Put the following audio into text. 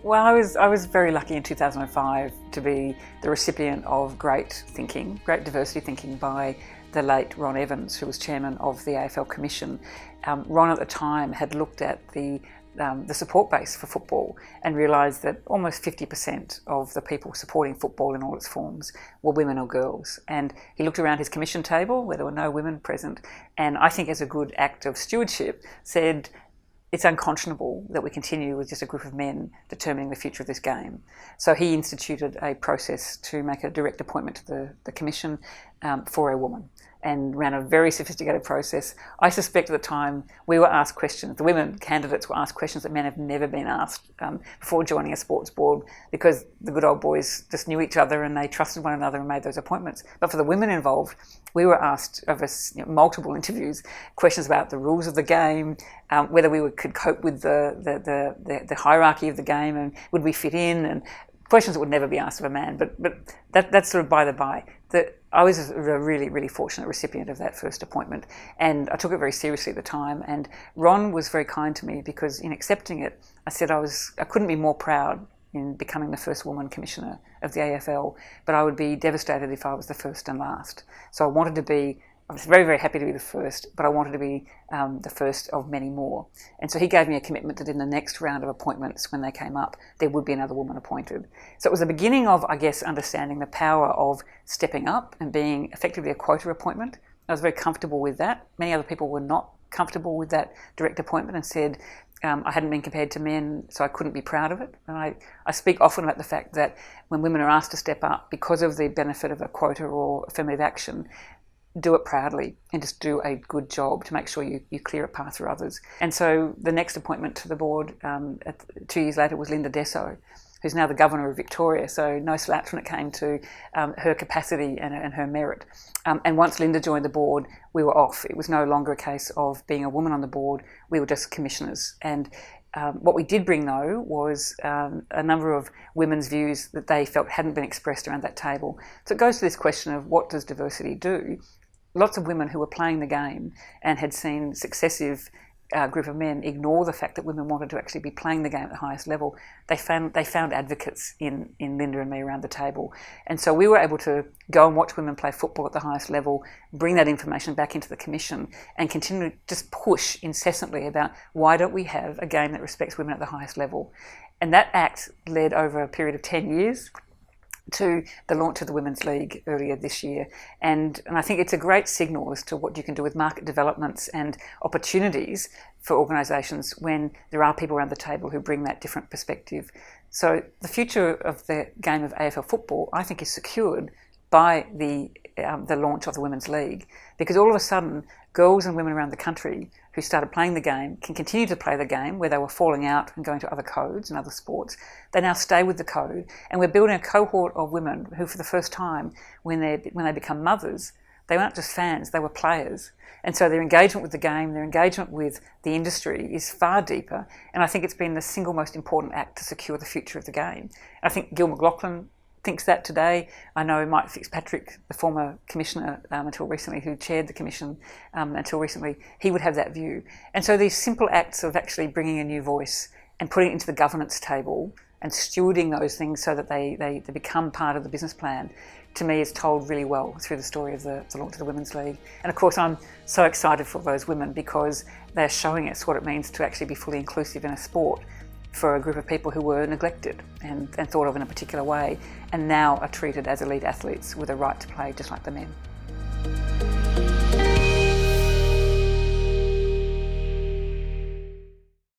Well, I was very lucky in 2005 to be the recipient of great thinking, great diversity thinking by the late Ron Evans, who was chairman of the AFL Commission. Ron at the time had looked at the support base for football and realised that almost 50% of the people supporting football in all its forms were women or girls. And he looked around his commission table where there were no women present, and I think as a good act of stewardship said, it's unconscionable that we continue with just a group of men determining the future of this game. So he instituted a process to make a direct appointment to the Commission for a woman, and ran a very sophisticated process. I suspect at the time we were asked questions, the women candidates were asked questions that men have never been asked before joining a sports board, because the good old boys just knew each other and they trusted one another and made those appointments. But for the women involved, we were asked over multiple interviews questions about the rules of the game, whether we could cope with the hierarchy of the game, and would we fit in, and questions that would never be asked of a man. But that's sort of by the by. I was a really, really fortunate recipient of that first appointment, and I took it very seriously at the time. And Ron was very kind to me, because in accepting it, I said I couldn't be more proud in becoming the first woman commissioner of the AFL, but I would be devastated if I was the first and last. So I was very, very happy to be the first, but I wanted to be the first of many more. And so he gave me a commitment that in the next round of appointments, when they came up, there would be another woman appointed. So it was the beginning of, I guess, understanding the power of stepping up and being effectively a quota appointment. I was very comfortable with that. Many other people were not comfortable with that direct appointment and said I hadn't been compared to men, so I couldn't be proud of it. And I speak often about the fact that when women are asked to step up because of the benefit of a quota or affirmative action, do it proudly and just do a good job to make sure you clear a path for others. And so the next appointment to the board 2 years later was Linda Dessau, who's now the Governor of Victoria, so no slouch when it came to her capacity and her merit. And once Linda joined the board, we were off. It was no longer a case of being a woman on the board, we were just commissioners. And what we did bring, though, was a number of women's views that they felt hadn't been expressed around that table. So it goes to this question of, what does diversity do? Lots of women who were playing the game and had seen successive group of men ignore the fact that women wanted to actually be playing the game at the highest level. They found advocates in Linda and me around the table. And so we were able to go and watch women play football at the highest level, bring that information back into the Commission, and continue to just push incessantly about, why don't we have a game that respects women at the highest level? And that act led over a period of 10 years to the launch of the Women's League earlier this year. And I think it's a great signal as to what you can do with market developments and opportunities for organisations when there are people around the table who bring that different perspective. So the future of the game of AFL football, I think, is secured by the launch of the Women's League, because all of a sudden girls and women around the country who started playing the game can continue to play the game where they were falling out and going to other codes and other sports. They now stay with the code, and we're building a cohort of women who, for the first time, when they become mothers, they weren't just fans, they were players. And so their engagement with the game, their engagement with the industry is far deeper, and I think it's been the single most important act to secure the future of the game. I think Gil McLachlan thinks that today. I know Mike Fitzpatrick, the former commissioner until recently, who chaired the commission until recently, he would have that view. And so these simple acts of actually bringing a new voice and putting it into the governance table and stewarding those things so that they become part of the business plan, to me, is told really well through the story of the launch of the Women's League. And of course, I'm so excited for those women, because they're showing us what it means to actually be fully inclusive in a sport for a group of people who were neglected and thought of in a particular way, and now are treated as elite athletes with a right to play just like the men.